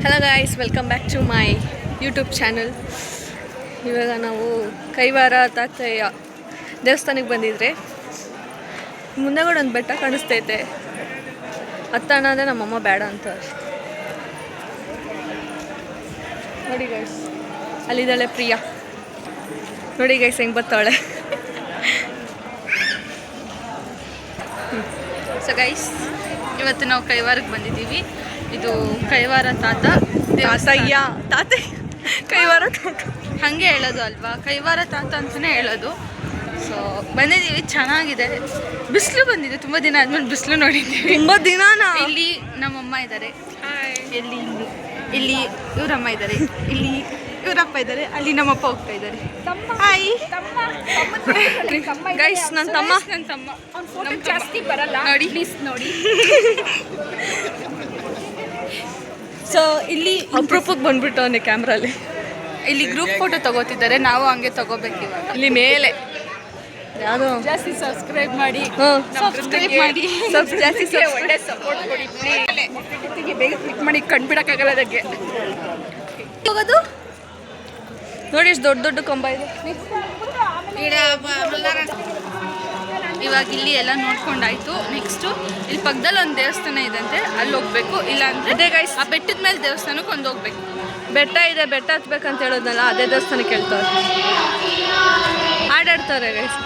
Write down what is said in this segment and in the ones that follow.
Hello guys, welcome back to my YouTube channel. ಇವಾಗ ನಾವು ಕೈವಾರ ತಾತಯ್ಯ ದೇವಸ್ಥಾನಕ್ಕೆ ಬಂದಿದ್ರೆ ಮುಂದೆಗಡೆ ಒಂದು ಬೆಟ್ಟ ಕಾಣಿಸ್ತೈತೆ. ಹತ್ತಣ ಅಂದರೆ ನಮ್ಮಮ್ಮ ಬೇಡ ಅಂತ ನೋಡಿ ಗೈಸ್. ಅಲ್ಲಿದ್ದಾಳೆ ಪ್ರಿಯಾ, ನೋಡಿ ಗೈಸ್ ಹೆಂಗೆ ಬರ್ತಾಳೆ. ಸೊ ಗೈಸ್, ಇವತ್ತು ನಾವು ಕೈವಾರಕ್ಕೆ ಬಂದಿದ್ದೀವಿ. ಇದು ಕೈವಾರ ತಾತಯ್ಯ ಕೈವಾರ ತಾತ ಹಾಗೆ ಹೇಳೋದು ಅಲ್ವಾ, ಕೈವಾರ ತಾತ ಅಂತಲೇ ಹೇಳೋದು. ಸೊ ಬಂದಿದ್ದೀವಿ, ಚೆನ್ನಾಗಿದೆ. ಬಿಸಿಲು ಬಂದಿದೆ, ತುಂಬ ದಿನ ಆದ್ಮೇಲೆ ಬಿಸಿಲು ನೋಡಿದ್ದೀವಿ. ತುಂಬ ದಿನ ಇಲ್ಲಿ ನಮ್ಮಮ್ಮ ಇದ್ದಾರೆ, ಇಲ್ಲಿ ಇವರಮ್ಮ ಇದ್ದಾರೆ, ಇಲ್ಲಿ ಇವರಪ್ಪ ಇದ್ದಾರೆ, ಅಲ್ಲಿ ನಮ್ಮಪ್ಪ ಹೋಗ್ತಾ ಇದ್ದಾರೆ. ಹಾಯ್ ಗೈಸ್, ನನ್ನ ತಮ್ಮ ಜಾಸ್ತಿ ಬರಲ್ಲ ನೋಡಿ, ಪ್ಲೀಸ್ ನೋಡಿ. ಸೊ ಇಲ್ಲಿ ಅಪರೂಪಕ್ಕೆ ಬಂದ್ಬಿಟ್ಟು ಅವನೇ ಕ್ಯಾಮ್ರಲ್ಲಿ ಇಲ್ಲಿ ಗ್ರೂಪ್ ಫೋಟೋ ತಗೋತಿದ್ದಾರೆ. ನಾವು ಹಂಗೆ ತಗೋಬೇಕು. ಇವಾಗ ಇಲ್ಲಿ ಮೇಲೆ ಯಾವುದೋ ಜಾಸ್ತಿ ಸಬ್ಸ್ಕ್ರೈಬ್ ಮಾಡಿ, ಸಬ್ಸ್ಕ್ರೈಬ್ ಮಾಡಿ, ಜಾಸ್ತಿ ಒಳ್ಳೆ ಸಪೋರ್ಟ್ ಕೊಡಿ ಪ್ಲೀಸ್. ಬೇಗ ಕ್ಲಿಕ್ ಮಾಡಿ, ಕಂಡುಬಿಡೋಕ್ಕಾಗಲ್ಲ ಅದಕ್ಕೆ. ಹೋಗೋದು ನೋಡಿ, ಎಷ್ಟು ದೊಡ್ಡ ದೊಡ್ಡ ಕಂಬ ಇದೆ. ಇವಾಗ ಇಲ್ಲಿ ಎಲ್ಲ ನೋಡ್ಕೊಂಡಾಯ್ತು. ನೆಕ್ಸ್ಟು ಇಲ್ಲಿ ಪಕ್ಕದಲ್ಲಿ ಒಂದು ದೇವಸ್ಥಾನ ಇದಂತೆ, ಅಲ್ಲಿ ಹೋಗ್ಬೇಕು. ಇಲ್ಲ ಅಂದರೆ ಅದೇ ಗೈಸ್, ಆ ಬೆಟ್ಟದ ಮೇಲೆ ದೇವಸ್ಥಾನಕ್ಕೆ ಒಂದು ಹೋಗ್ಬೇಕು. ಬೆಟ್ಟ ಇದೆ, ಬೆಟ್ಟ ಹತ್ಬೇಕಂತ ಹೇಳೋದ್ನಲ್ಲ, ಅದೇ ದೇವಸ್ಥಾನಕ್ಕೆ ಹೇಳ್ತಾರೆ. ಆಡಾಡ್ತಾರೆ ಗೈಸ್.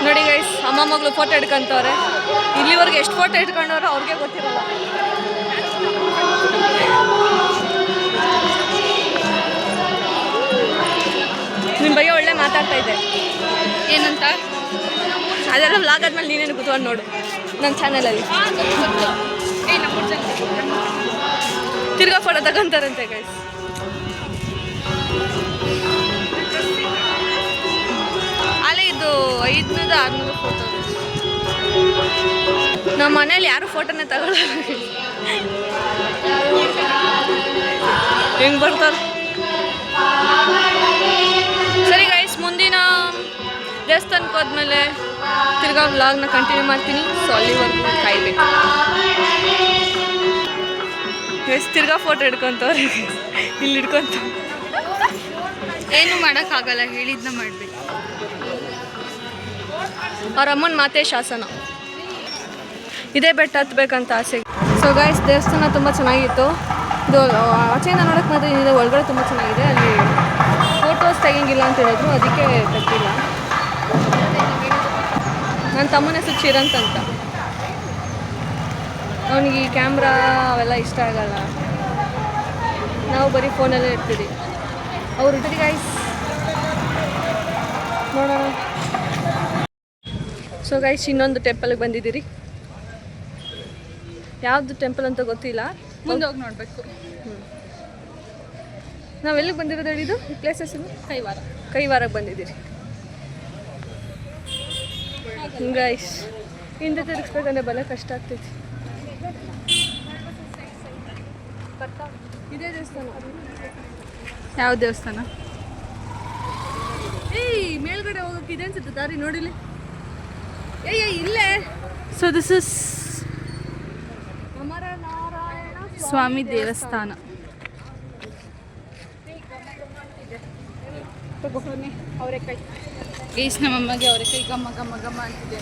ನೋಡಿ ಗೈಸ್, ಅಮ್ಮ ಮಗಳು ಫೋಟೋ ಹಿಡ್ಕೊಂತವ್ರೆ. ಇಲ್ಲಿವರೆಗೆ ಎಷ್ಟು ಫೋಟೋ ಇಟ್ಕೊಂಡವ್ರೆ ಅವ್ರಿಗೆ ಗೊತ್ತಿರಲ್ಲ. ನಿಮ್ಮ ಬಗ್ಗೆ ಒಳ್ಳೆ ಮಾತಾಡ್ತಾ ಇದ್ದೆ. ಏನಂತ ಅದೆಲ್ಲ ವ್ಲಾಗ್ ಆದ್ಮೇಲೆ ನೀನೇನು ಕೂತ್ಕೊಂಡು ನೋಡು ನನ್ನ ಚಾನಲಲ್ಲಿ. ತಿರ್ಗಾ ಫೋಟೋ ತಗೊಂತಾರಂತೆ ಗೈಸ್. ಅಲ್ಲೇ ಇದು 500-600 ಫೋಟೋ. ನಮ್ಮ ಮನೇಲಿ ಯಾರು ಫೋಟೋನೇ ತಗೊಳ್ಳಲ್ಲ. ಹೆಂಗೆ ಬರ್ತಾರೆ. ಸರಿ ಗೈಸ್, ಮುಂದಿನ ದೇವಸ್ಥಾನಕ್ಕೆ ಹೋದ್ಮೇಲೆ ತಿರ್ಗಾ ವ್ಲಾಗ್ನ ಕಂಟಿನ್ಯೂ ಮಾಡ್ತೀನಿ. ಸೊ ಅಲ್ಲಿವರೆಗೂ ಕಾಯ್ಬೇಕು ಗೈಸ್. ತಿರ್ಗಾ ಫೋಟೋ ಹಿಡ್ಕೊತವ್ರೆ ಇಲ್ಲಿ ಹಿಡ್ಕೊಂತ. ಏನು ಮಾಡೋಕ್ಕಾಗಲ್ಲ, ಹೇಳಿದ್ನ ಮಾಡಬೇಕು. ಅವ್ರ ಅಮ್ಮನ ಮಾತೇ ಶಾಸನ. ಇದೇ ಬೆಟ್ಟ ಹತ್ಬೇಕಂತ ಆಸೆ. ಸೊ ಗೈಸ್, ದೇವಸ್ಥಾನ ತುಂಬ ಚೆನ್ನಾಗಿತ್ತು. ಇದು ಆಚೆಯಿಂದ ನೋಡೋಕೆ ಮಾತ್ರ ಇದೆ, ಒಳಗಡೆ ತುಂಬ ಚೆನ್ನಾಗಿದೆ. ಅಲ್ಲಿ ಫೋಟೋಸ್ ತೆಗಿಂಗಿಲ್ಲ ಅಂತ ಹೇಳಿದ್ರು, ಅದಕ್ಕೆ ತೆಗ್ದಿಲ್ಲ. ನನ್ನ ತಮ್ಮನ ಹೆಸರು ಚಿರಂತ್ ಅಂತ. ಅವನಿಗೆ ಈ ಕ್ಯಾಮ್ರಾ ಅವೆಲ್ಲ ಇಷ್ಟ ಆಗಲ್ಲ. ನಾವು ಬರೀ ಫೋನಲ್ಲೇ ಇರ್ತೀವಿ. ಅವ್ರು ಇರ್ತೀರಿ ಗೈಸ್, ನೋಡೋಣ. ಸೊ ಗೈಸ್, ಇನ್ನೊಂದು ಟೆಂಪಲ್ಗೆ ಬಂದಿದ್ದೀರಿ. ಯಾವುದು ಟೆಂಪಲ್ ಅಂತ ಗೊತ್ತಿಲ್ಲ, ಮುಂದೆ ಹೋಗಿ ನೋಡಬೇಕು. ನಾವು ಎಲ್ಲಿಗೆ ಬಂದಿರೋದು ಹೇಳಿದ್ದು? ಪ್ಲೇಸಸ್ ಕೈವಾರಕ್ಕೆ ಬಂದಿದ್ದೀರಿ ಗೈಸ್. ಹಿಂದೆ ತಿರುಗಿಸ್ಬೇಕಂದ್ರೆ ಬಲ ಕಷ್ಟ ಆಗ್ತೈತಿ. ಇದೇ ದೇವಸ್ಥಾನ. ಯಾವ ದೇವಸ್ಥಾನ? ಮೇಲ್ಗಡೆ ಹೋಗೋಕೆ ಇದೆ ಅನ್ಸುತ್ತೆ ದಾರಿ, ನೋಡಿಲಿ. ಇಲ್ಲೇ. ಸೊ ದಿಸ್ ಇಸ್ ಸ್ವಾಮಿ ದೇವಸ್ಥಾನ. ಅವರೆಕಾಯಿ ಗೈಸ್, ನಮ್ಮಮ್ಮಗೆ ಅವರೆಕಾಯಿ ಗಮ್ಮ ಗಮ್ಮ ಗಮ್ಮ ಅಂತಿದೆ.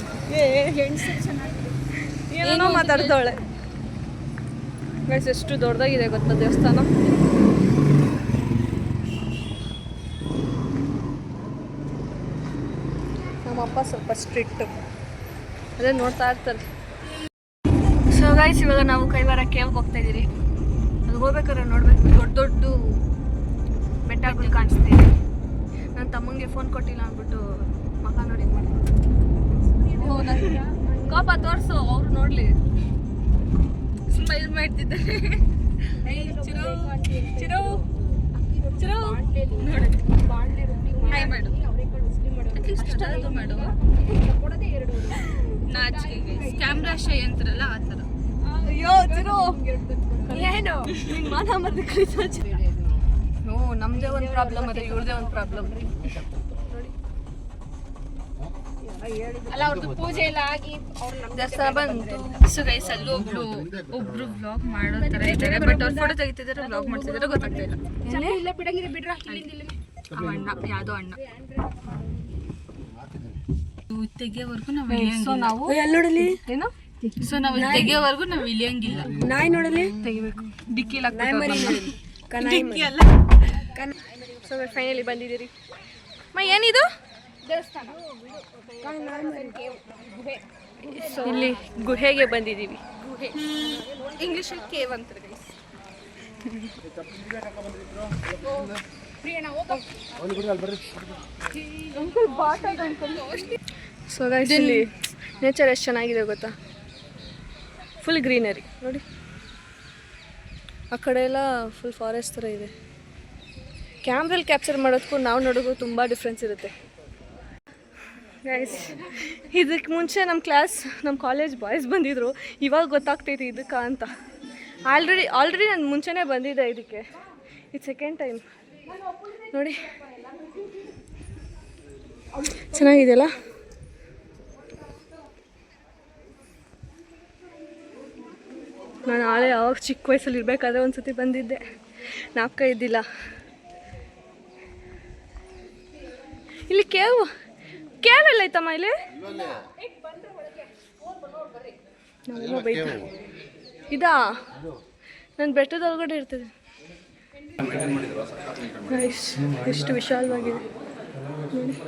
ಏನೋ ಮಾತಾಡ್ತಾವಳೆ ಗೈಸ್. ಎಷ್ಟು ದೊಡ್ಡದಾಗಿದೆ ಗೊತ್ತಾ ದೇವಸ್ಥಾನ. ನಮ್ಮಪ್ಪ ಸ್ವಲ್ಪ ಸ್ಟ್ರಿಕ್ಟ್, ಅದೇ ನೋಡ್ತಾ ಇರ್ತಾರೆ. ಸೊ ಗೈಸ್, ಇವಾಗ ನಾವು ಕೈವಾರ ಕೇವ್ಗೆ ಹೋಗ್ತಾ ಇದ್ದೀರಿ. ಅದು ಹೋಗ್ಬೇಕಾದ್ರೆ ನೋಡ್ಬೇಕು, ದೊಡ್ಡ ದೊಡ್ಡ ಬೆಟ್ಟಗಳು ಕಾಣಿಸ್ತಿದೆ. ನನ್ನ ತಮ್ಮಂಗೆ ಫೋನ್ ಕೊಟ್ಟಿಲ್ಲ ಅಂದ್ಬಿಟ್ಟು ಮಗ ನೋಡಿ ಮಾಡಿ ಕೋಪ ತೋರಿಸು, ಅವ್ರು ನೋಡ್ಲಿ. ಸ್ಮೈಲ್ ಮಾಡ್ತಿದ್ದಾರೆ. ಹಾಯ್ ಮಾಡು, ಅಷ್ಟಾದ್ರು ಮಾಡು. ನಾಚಿಕೆ ಗೈಸ್, ಕ್ಯಾಮ್ರಾ ಶೈ ಅಂತಾರಲ್ಲ ಆ ಥರ. ಅಯ್ಯೋ ಚಿರು, ಏನು ನಿನ್ ಮಾನ ಮತ್ತೆ ನೋ ನಮ್ದೇ ಒಂದು ಪ್ರಾಬ್ಲಮ್ ಅದೇ ಇವ್ರದೇ ಒಂದು ಪ್ರಾಬ್ಲಮ್ ಅಲ್ಲ ಅವ್ರದ್ದು ಪೂಜೆ ಎಲ್ಲ ಆಗಿ ದೇವಸ್ಥಾನ ಬಂತು. ಸೊ ಗೈಸ್ ಅಲ್ಲಿ ಒಬ್ರು ವ್ಲಾಗ್ ಮಾಡೋ ಥರ ಇದ್ದಾರೆ, ಬಟ್ ಅವ್ರು ಫೋಟೋ ತೆಗಿತಿದ್ದಾರೆ ವ್ಲಾಗ್ ಮಾಡ್ತಿದ್ದಾರೆ ಗೊತ್ತಾಗ್ತಾ ಇಲ್ಲ. ಇಲ್ಲ ಬಿಡಂಗಿದ್ರೆ ಬಿಡ್ರ ಇಲ್ಲಿಂದ ಇಲ್ಲಿ ಅವ ಅಣ್ಣ ಯಾವುದೋ ಅಣ್ಣ ತೆಗಿಯೋವರೆಗೂ ನಾವು ಸೊ ಇಳಿಯಂಗಿಲ್ಲ. ನಾವು ಎಲ್ಲಿ ನೋಡಲಿ ಏನು ಸೊ ನಾವು ತೆಗಿಯೋವರೆಗೂ ನಾವು ಇಳಿಯಂಗಿಲ್ಲ. ನಾಯಿ ನೋಡಲಿ ತೆಗಿಬೇಕು. ಡಿಕ್ಕಿಲ್ ಸೊ ಫೈನಲಿ ಬಂದಿದ್ದೀರಿ. ಏನಿದು ದೇವಸ್ಥಾನ ಇಲ್ಲಿ ಗುಹೆಗೆ ಬಂದಿದ್ದೀವಿ. ಗುಹೆ ಇಂಗ್ಲಿಷಲ್ಲಿ ಕೇವ್ ಅಂತಾರೆ ಗೈಸ್. ಪ್ರಿಯಣ್ಣ ಹೋಗ ಸೊ ಗೈಸ್ ಇಲ್ಲಿ ನೇಚರ್ ಎಷ್ಟು ಚೆನ್ನಾಗಿದೆ ಗೊತ್ತಾ, ಫುಲ್ ಗ್ರೀನರಿ ನೋಡಿ. ಆ ಕಡೆ ಎಲ್ಲ ಫುಲ್ ಫಾರೆಸ್ಟ್ ಥರ ಇದೆ. ಕ್ಯಾಮ್ರಲ್ಲಿ ಕ್ಯಾಪ್ಚರ್ ಮಾಡೋದಕ್ಕೂ ನಾವು ನೋಡೋಕ್ಕೂ ತುಂಬ ಡಿಫ್ರೆನ್ಸ್ ಇರುತ್ತೆ ಗೈಸ್. ಇದಕ್ಕೆ ಮುಂಚೆ ನಮ್ಮ ಕಾಲೇಜ್ ಬಾಯ್ಸ್ ಬಂದಿದ್ದರು, ಇವಾಗ ಗೊತ್ತಾಗ್ತೈತಿ ಇದಕ್ಕೆ ಅಂತ. ಆಲ್ರೆಡಿ ನಾನು ಮುಂಚೆನೇ ಬಂದಿದ್ದೆ ಇದಕ್ಕೆ, ಇದು ಸೆಕೆಂಡ್ ಟೈಮ್ ನೋಡಿ. ಚೆನ್ನಾಗಿದೆಯಲ್ಲ. ನಾನು ನಾಳೆ ಯಾವಾಗ ಚಿಕ್ಕ ವಯಸ್ಸಲ್ಲಿ ಇರಬೇಕಾದ್ರೆ ಒಂದು ಸತಿ ಬಂದಿದ್ದೆ, ಜ್ಞಾಪಕ ಇದ್ದಿಲ್ಲ. ಇಲ್ಲಿ ಕೇವ್ ಎಲ್ಲ ಐತಮ್ಮ ಇಲ್ಲಿ. ಇದಾ ನನ್ನ ಬೆಟ್ಟದ ಒಳಗಡೆ ಇರ್ತದೆ. ಎಷ್ಟು ವಿಶಾಲವಾಗಿದೆ ನೋಡಿ.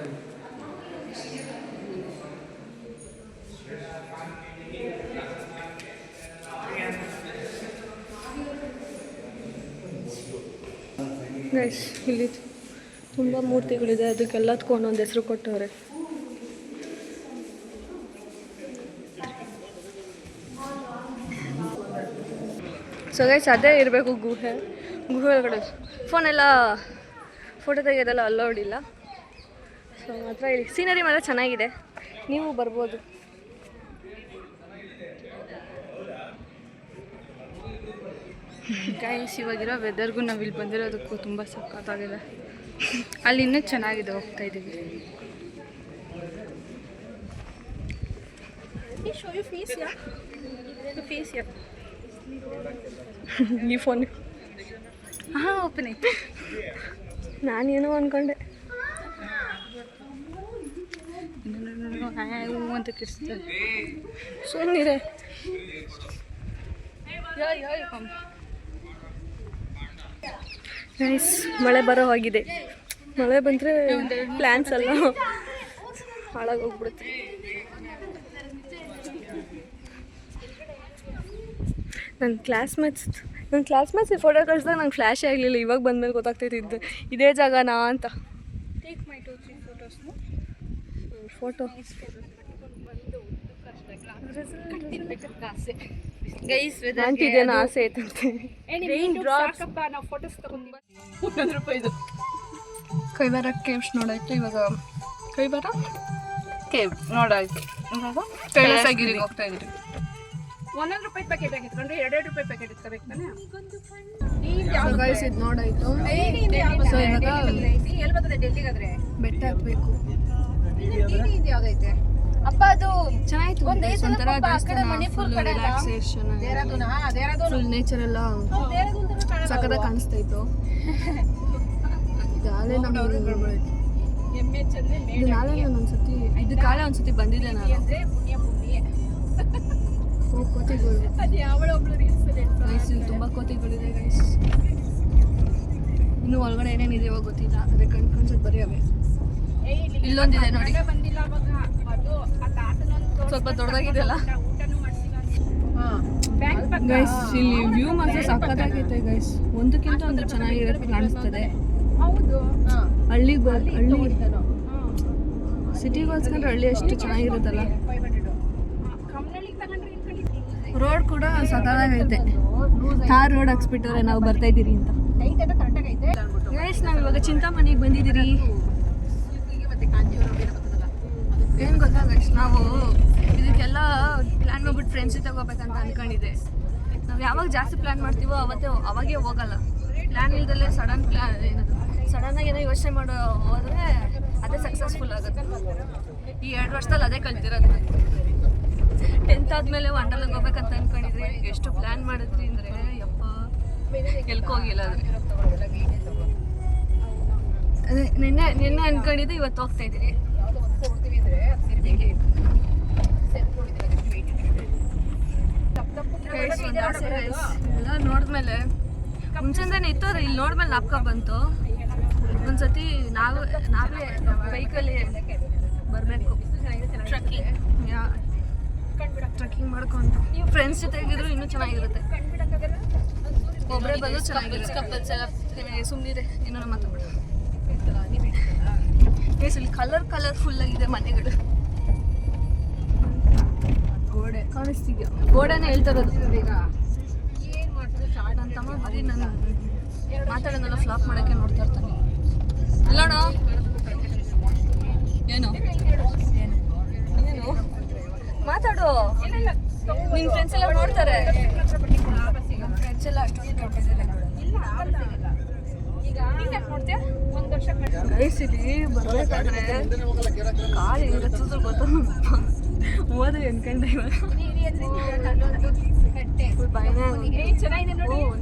ಗೈಸ್ ಇಲ್ಲಿ ತುಂಬ ಮೂರ್ತಿಗಳಿದೆ, ಅದಕ್ಕೆಲ್ಲದಕ್ಕೂ ಒಂದೊಂದು ಹೆಸರು ಕೊಟ್ಟವ್ರೆ. ಸೊ ಗೈಸ್ ಅದೇ ಇರಬೇಕು ಗುಹೆ ಒಳಗಡೆ. ಫೋನೆಲ್ಲ ಫೋಟೋ ತೆಗೆಯೋದೆಲ್ಲ ಅಲೌಡ್ ಇಲ್ಲ. ಸೊ ಮಾತ್ರ ಇಲ್ಲಿ ಸೀನರಿ ಮಾತ್ರ ಚೆನ್ನಾಗಿದೆ, ನೀವು ಬರ್ಬೋದು. ಗೈಸ್ ಇವಾಗಿರೋ ವೆದರ್ಗೂ ನಾವು ಇಲ್ಲಿ ಬಂದಿರೋದಕ್ಕೂ ತುಂಬ ಸಖತ್ತಾಗಿದೆ. ಅಲ್ಲಿ ಇನ್ನೂ ಚೆನ್ನಾಗಿದೆ, ಹೋಗ್ತಾ ಇದ್ದೀವಿ. ಈ ಫೋನ್ ಹಾಂ ಓಪನ್ ಐತೆ. ನಾನೇನೋ ಅಂದ್ಕೊಂಡೆ ಅಂತ ಕಿರ್ಸ್ತಾರೆ. ಸುಮ್ಮನಿರೆ. ಗೈಸ್ ಮಳೆ ಬರೋ ಹಾಗಿದೆ. ಮಳೆ ಬಂದರೆ ಪ್ಲ್ಯಾನ್ಸ್ ಎಲ್ಲ ಹಾಳಾಗೋಗ್ಬಿಡುತ್ತೆ. ನನ್ನ ಕ್ಲಾಸ್ಮೇಟ್ಸ್ ಈ ಫೋಟೋ ಕಳಿಸಿದಾಗ ನಂಗೆ ಫ್ಲ್ಯಾಶೇ ಆಗಲಿಲ್ಲ. ಇವಾಗ ಬಂದಮೇಲೆ ಗೊತ್ತಾಗ್ತೈತಿದ್ದು ಇದೇ ಜಾಗನಾ ಅಂತ. ಫೋಟೋ ಗೈಸ್ ಅಂತಿದೇನೋ ಆಸೆ ಐತಂತೆ. ಕೈವಾರ ಕೇವ್ಸ್ ನೋಡಾಯ್ತು. ಇವಾಗ ಕೈವಾರ ಕೇವ್ ನೋಡಾಯ್ತು. ಇವಾಗ ಕೈಲಾಸಗಿರಿಗೆ ಹೋಗ್ತಾ ಇದ್ದೀರಿ. 1 ರೂಪಾಯಿ ಪ್ಯಾಕೆಟ್ ಆಗಿತ್ತು ಕಂಡ್ರೆ 2 ರೂಪಾಯಿ ಪ್ಯಾಕೆಟ್ ಇಟ್ಕೋಬೇಕು ತಾನೆ. ಗೈಸ್ ಇದು ನೋಡಾಯ್ತು. ಸೊ ಇವಾಗ ಎಲ್ಲಿ ಬರ್ತದೆ ಡೆಲ್ಲಿಗಾದ್ರೆ ಬೆಟ್ಟ ಹತ್ಬೇಕು. ಯಾವ್ದೈತೆ ಅಪ್ಪ ಅದು ಚೆನ್ನಾಗಿತ್ತು. ಒಂಥರ ದೇವಸ್ಥಾನ, ಫುಲ್ ರಿಲ್ಯಾಕ್ಸೇಷನ್, ಫುಲ್ ನೇಚರ್ ಎಲ್ಲ ಸಖತ್ತಾಗಿ ಕಾಣಿಸ್ತಾ ಇತ್ತು. ನಾಳೆ ನಾನು ಒಂದ್ಸತಿ ಒಂದ್ಸತಿ ಬಂದಿದ್ದೆ ನಾನು. ಕೋತಿಗಳು ಗೈಸ್, ಇಲ್ಲಿ ತುಂಬ ಕೋತಿಗಳಿದೆ ಗೈಸ್. ಇನ್ನು ಒಳಗಡೆ ಏನೇನಿದೆ ಇವಾಗ ಗೊತ್ತಿಲ್ಲ, ಅದೇ ಕಣ್ಸೋದು ಬರೀ ಅವೆ. ಇಲ್ಲೊಂದಿದೆ ನೋಡಿ, ಸ್ವಲ್ಪ ದೊಡ್ಡದಾಗಿದೆಯಲ್ಲ ಗೈಸ್. ಇಲ್ಲಿ ವ್ಯೂ ಮಾತ್ರ ಸಖತ್ತಾಗೈತೆ ಗೈಸ್, ಒಂದಕ್ಕಿಂತ ಒಂದು ಚೆನ್ನಾಗಿರೋದು ಕಾಣಿಸ್ತದೆ. ಹಳ್ಳಿ ಸಿಟಿಗೆ ಹೋಲ್ಸ್ಕೊಂಡ್ರೆ ಹಳ್ಳಿ ಎಷ್ಟು ಚೆನ್ನಾಗಿರುತ್ತಲ್ಲ. ರೋಡ್ ಕೂಡ ಸಖತ್ತಾಗೈತೆ. ತಾರ್ ರೋಡ್ ಹಾಕ್ಸ್ಬಿಟ್ಟವ್ರೆ ನಾವು ಬರ್ತಾ ಇದ್ದೀರಿ ಅಂತ. ಗೈಸ್ ನಾವು ಇವಾಗ ಚಿಂತಾಮಣಿಗೆ ಬಂದಿದ್ದೀರಿ. ಏನು ಗೊತ್ತಾ ಗೈಸ್, ನಾವು ಇದಕ್ಕೆಲ್ಲ ಪ್ಲ್ಯಾನ್ ಮಾಡ್ಬಿಟ್ಟು ಫ್ರೆಂಡ್ಸ್ ತಗೋಬೇಕಂತ ಅಂದ್ಕೊಂಡಿದ್ದೆ. ನಾವು ನಾವು ಯಾವಾಗ ಜಾಸ್ತಿ ಪ್ಲ್ಯಾನ್ ಮಾಡ್ತೀವೋ ಅವಾಗೇ ಹೋಗಲ್ಲ. ಪ್ಲ್ಯಾನ್ ಇಲ್ದಲ್ಲೇ ಸಡನ್ನಾಗಿ ಏನೋ ಯೋಚನೆ ಮಾಡೋ ಹೋದರೆ ಅದೇ ಸಕ್ಸಸ್ಫುಲ್ ಆಗುತ್ತೆ. ಈ 2 ವರ್ಷದಲ್ಲಿ ಅದೇ ಕಲ್ತಿರೋದು. 10th ಆದಮೇಲೆ ವಂಡರ್ಲಾಗೆ ಹೋಗ್ಬೇಕಂತ ಅಂದ್ಕೊಂಡಿದ್ರಿ, ಎಷ್ಟು ಪ್ಲ್ಯಾನ್ ಮಾಡಿದ್ರಿ ಅಂದರೆ ಯಪ್ಪ ಎಲ್ಕೋಗಿಲ್ಲ. ಅದೇ ನಿನ್ನೆ ಅಂದ್ಕೊಂಡಿದ್ದು ಇವತ್ತು ಹೋಗ್ತಾ ಇದ್ದೀರಿ. ಎಲ್ಲ ನೋಡಿದ್ಮೇಲೆ ಮುಂಚೆಂದಾನೆ ಇತ್ತು, ಇಲ್ಲಿ ನೋಡ್ಮೇಲೆ ನಾಪ್ಕ ಬಂತು. ಒಂದ್ಸತಿ ನಾವೇ ಬೈಕಲ್ಲಿ ಬರಬೇಕು, ಟ್ರೆಕ್ಕಿಂಗ್ ಮಾಡ್ಕೊಂಡು. ಫ್ರೆಂಡ್ಸ್ ಜೊತೆಗಿದ್ರು ಇನ್ನೂ ಚೆನ್ನಾಗಿರುತ್ತೆ. ಒಬ್ಬರೇ ಬಂದು ಚೆನ್ನಾಗಿರುತ್ತೆ. ಸುಮ್ಮನಿದೆ ಏನೋ ಮಾತಾಡ್ಬೇಡ. ಇಲ್ಲಿ ಕಲರ್ಫುಲ್ ಆಗಿದೆ ಮನೆಗಳು. ಗೋಡೆ ಕಾಣಿಸ್ತಿದ್ಯಾ? ಗೋಡೆನೇ ಹೇಳ್ತಾ ಇರೋದು. ನನ್ನ ತಮ್ಮ ಬರೀ ನಾನು ಮಾತಾಡೋದೆಲ್ಲ ಫ್ಲಾಪ್ ಮಾಡೋಕ್ಕೆ ನೋಡ್ತಾ ಇರ್ತಾನೆ. ಅಲ್ಲೋಣ ಏನು ಮಾತಾಡು, ನಿನ್ನ ಫ್ರೆಂಡ್ಸ್ ಎಲ್ಲ ನೋಡ್ತಾರೆ. ಫ್ರೆಂಡ್ಸ್ ಎಲ್ಲ ಅಷ್ಟೊಂದು ಗೈಸಿಲಿ ಬರ್ಬೇಕಾದ್ರೆ ಕಾಲು ಹೆಂಗತ್ತದ ಗೊತ್ತ, ಓದ್ರಿ ಅನ್ಕೊಂಡೆ. ಇವಾಗ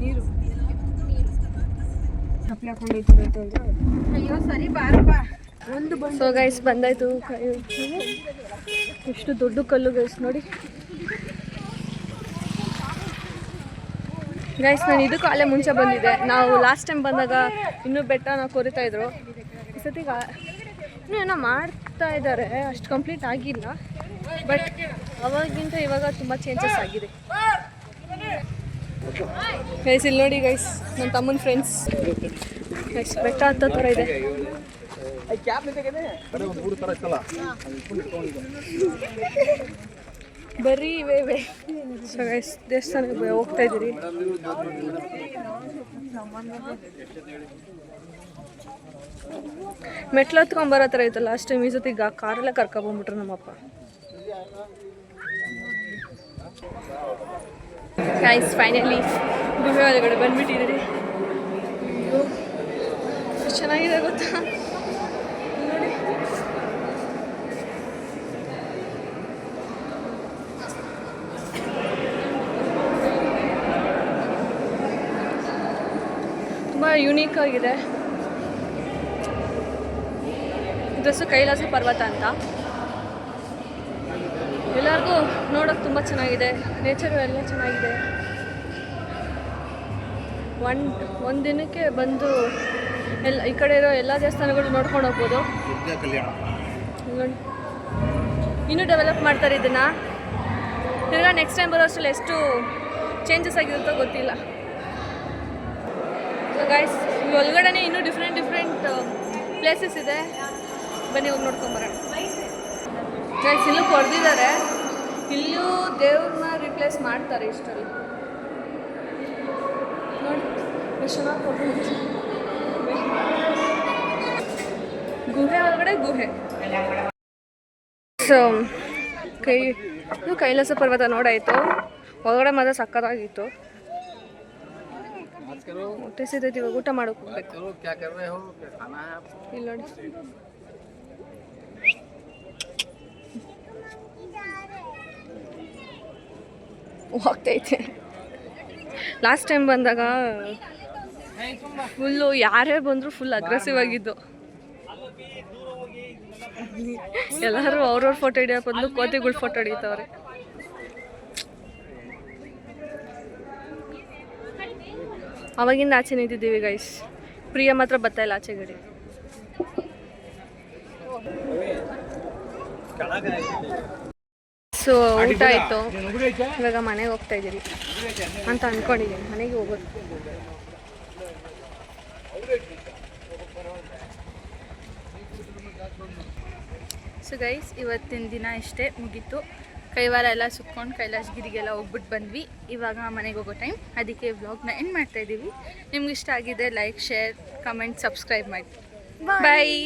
ನೀರು ಸೊ ಗೈಸ್ ಬಂದಾಯ್ತು. ಎಷ್ಟು ದೊಡ್ಡ ಕಲ್ಲು ಗೈಸ್ ನೋಡಿ. ಗೈಸ್ ನಾನು ಇದಕ್ಕೂ ಅಲ್ಲೇ ಮುಂಚೆ ಬಂದಿದ್ದೆ. ನಾವು ಲಾಸ್ಟ್ ಟೈಮ್ ಬಂದಾಗ ಇನ್ನೂ ಬೆಟ್ಟನ ಕೊರಿತಾ ಇದ್ರು. ಈ ಸತಿಗ ಇನ್ನೂ ಏನೋ ಮಾಡ್ತಾ ಇದ್ದಾರೆ, ಅಷ್ಟು ಕಂಪ್ಲೀಟ್ ಆಗಿಲ್ಲ. ಬಟ್ ಅವಾಗಿಂತ ಇವಾಗ ತುಂಬ ಚೇಂಜಸ್ ಆಗಿದೆ. ಗೈಸ್ ಇಲ್ಲಿ ನೋಡಿ ಗೈಸ್, ನನ್ನ ತಮ್ಮನ ಫ್ರೆಂಡ್ಸ್. ಗೈಸ್ ಬೆಟ್ಟ ಹತ್ತೋ ಥರ ಇದೆ. ಬರೀ ಇವೆ. ಸೊ ಗೈಸ್ ದೇವಸ್ಥಾನಕ್ಕೆ ಹೋಗ್ತಾ ಇದ್ದೀರಿ. ಮೆಟ್ಲು ಹತ್ಕೊಂಬರೋ ಥರ ಇತ್ತು ಲಾಸ್ಟ್ ಟೈಮ್. ಈ ಸತಿ ಕಾರೆಲ್ಲ ಕರ್ಕೊಬಂದ್ಬಿಟ್ರು ನಮ್ಮಪ್ಪ. ಗೈಸ್ ಫೈನಲಿ ಗುಹೆ ಒಳಗಡೆ ಬಂದ್ಬಿಟ್ಟಿದ್ದೀರಿ. ಎಷ್ಟು ಚೆನ್ನಾಗಿದೆ ಗೊತ್ತಾ ನೋಡಿ. ತುಂಬ ಯೂನಿಕ್ ಆಗಿದೆ. ಇದಷ್ಟು ಕೈಲಾಸ ಪರ್ವತ ಅಂತ. ಎಲ್ಲರಿಗೂ ನೋಡೋಕೆ ತುಂಬ ಚೆನ್ನಾಗಿದೆ. ನೇಚರು ಎಲ್ಲ ಚೆನ್ನಾಗಿದೆ. ಒಂದು ದಿನಕ್ಕೆ ಬಂದು ಈ ಕಡೆ ಇರೋ ಎಲ್ಲ ದೇವಸ್ಥಾನಗಳು ನೋಡ್ಕೊಂಡು ಹೋಗ್ಬೋದು. ಇನ್ನೂ ಡೆವಲಪ್ ಮಾಡ್ತಾರೆ ಇದನ್ನು. ತಿರ್ಗಾ ನೆಕ್ಸ್ಟ್ ಟೈಮ್ ಬರೋ ಅಷ್ಟರಲ್ಲಿ ಎಷ್ಟು ಚೇಂಜಸ್ ಆಗಿರುತ್ತೋ ಗೊತ್ತಿಲ್ಲ. ಸೊ ಗೈಸ್ ಒಳಗಡೆ ಇನ್ನೂ ಡಿಫ್ರೆಂಟ್ ಪ್ಲೇಸಸ್ ಇದೆ. ಬನ್ನಿ ಹೋಗಿ ನೋಡ್ಕೊಂಬರೋಣ. ಗೈಸ್ ಇಲ್ಲೂ ಕೊಡ್ದಿದ್ದಾರೆ. ಇಲ್ಲೂ ದೇವ್ರನ್ನ ರಿಪ್ಲೇಸ್ ಮಾಡ್ತಾರೆ ಇಷ್ಟರಲ್ಲಿ. ನೋಡಿ ಎಷ್ಟು ಚೆನ್ನಾಗಿ ಕೊಡ್ಬೋದು. ಗುಹೆ ಒಳಗಡೆ ಗುಹೆ. ಸೊ ಕೈಲಾಸ ಪರ್ವತ ನೋಡಾಯಿತು. ಒಳಗಡೆ ಮಾತ್ರ ಸಕ್ಕತ್ತಾಗಿತ್ತು. ಹೊಟ್ಟೆ ಸಿದೈತಿ, ಇವಾಗ ಊಟ ಮಾಡೋಕೆ ಹೋಗ್ಬೇಕು. ಇಲ್ಲಿ ನೋಡಿ ಹೋಗ್ತೈತೆ. ಲಾಸ್ಟ್ ಟೈಮ್ ಬಂದಾಗ ಫುಲ್ಲು ಯಾರೇ ಬಂದರೂ ಫುಲ್ ಅಗ್ರೆಸಿವ್ ಆಗಿದ್ದು. ಎಲ್ಲರೂ ಅವ್ರವ್ರ ಫೋಟೋ ಹಿಡಿಯೋಕೆ ಬಂದು ಕೋತಿಗಳು ಫೋಟೋ ಹಿಡಿತವ್ರೆ. ಅವಾಗಿಂದ ಆಚೆ ನಿಂತಿದ್ದೀವಿ ಗೈಸ್. ಪ್ರಿಯ ಮಾತ್ರ ಬರ್ತಾಯಿಲ್ಲ ಆಚೆ ಗಡಿ. ಸೊ ಊಟ ಆಯಿತು, ಇವಾಗ ಮನೆಗೆ ಹೋಗ್ತಾ ಇದ್ದೀರಿ ಅಂತ ಅಂದ್ಕೊಂಡಿದ್ದೀನಿ. ಮನೆಗೆ ಹೋಗೋದು. ಸೊ ಗೈಸ್ ಇವತ್ತಿನ ದಿನ ಇಷ್ಟೇ ಮುಗೀತು. ಕೈವಾರ ಎಲ್ಲ ಸುತ್ಕೊಂಡು ಕೈಲಾಸಗಿರಿಗೆಲ್ಲ ಹೋಗ್ಬಿಟ್ಟು ಬಂದ್ವಿ. ಇವಾಗ ಮನೆಗೆ ಹೋಗೋ ಟೈಮ್. ಅದಕ್ಕೆ ವ್ಲಾಗ್ನ ಎಂಡ್ ಮಾಡ್ತಾಯಿದ್ದೀವಿ. ನಿಮ್ಗೆ ಇಷ್ಟ ಆಗಿದೆ ಲೈಕ್, ಶೇರ್, ಕಮೆಂಟ್, ಸಬ್ಸ್ಕ್ರೈಬ್ ಮಾಡಿ. ಬಾಯ್.